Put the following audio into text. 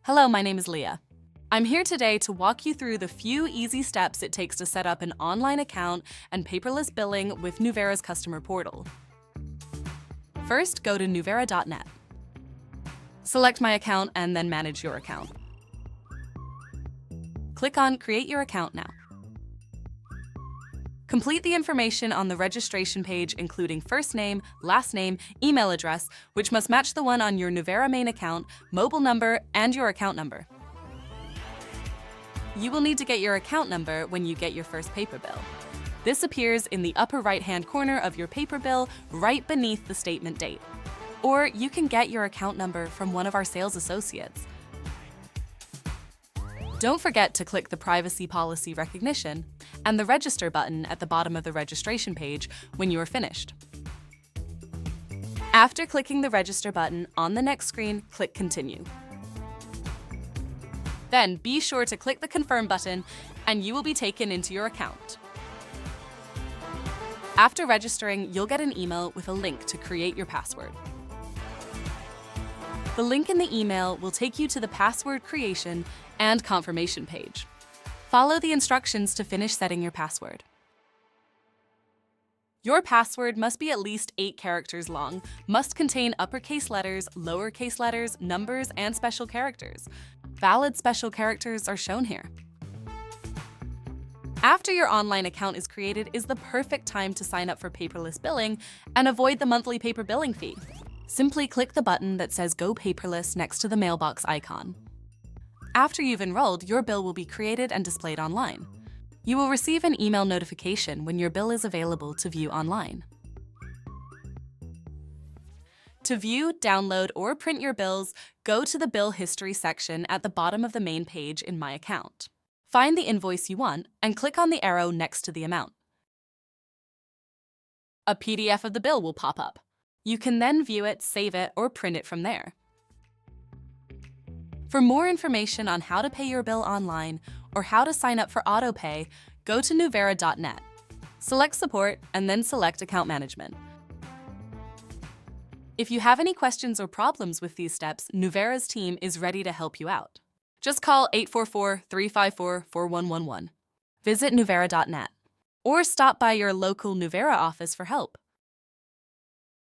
Hello, my name is Leah. I'm here today to walk you through the few easy steps it takes to set up an online account and paperless billing with Nuvera's customer portal. First, go to nuvera.net. Select My Account and then Manage Your Account. Click on Create Your Account now. Complete the information on the registration page, including first name, last name, email address, which must match the one on your Nuvera main account, mobile number, and your account number. You will need to get your account number when you get your first paper bill. This appears in the upper right-hand corner of your paper bill, right beneath the statement date. Or you can get your account number from one of our sales associates. Don't forget to click the Privacy Policy Recognition and the Register button at the bottom of the registration page when you are finished. After clicking the Register button, on the next screen, click Continue. Then be sure to click the Confirm button and you will be taken into your account. After registering, you'll get an email with a link to create your password. The link in the email will take you to the password creation and confirmation page. Follow the instructions to finish setting your password. Your password must be at least 8 characters long, must contain uppercase letters, lowercase letters, numbers, and special characters. Valid special characters are shown here. After your online account is created is the perfect time to sign up for paperless billing and avoid the monthly paper billing fee. Simply click the button that says Go Paperless next to the mailbox icon. After you've enrolled, your bill will be created and displayed online. You will receive an email notification when your bill is available to view online. To view, download, or print your bills, go to the Bill History section at the bottom of the main page in My Account. Find the invoice you want and click on the arrow next to the amount. A PDF of the bill will pop up. You can then view it, save it, or print it from there. For more information on how to pay your bill online or how to sign up for autopay, go to nuvera.net. Select Support and then select Account Management. If you have any questions or problems with these steps, Nuvera's team is ready to help you out. Just call 844-354-4111. Visit nuvera.net or stop by your local Nuvera office for help.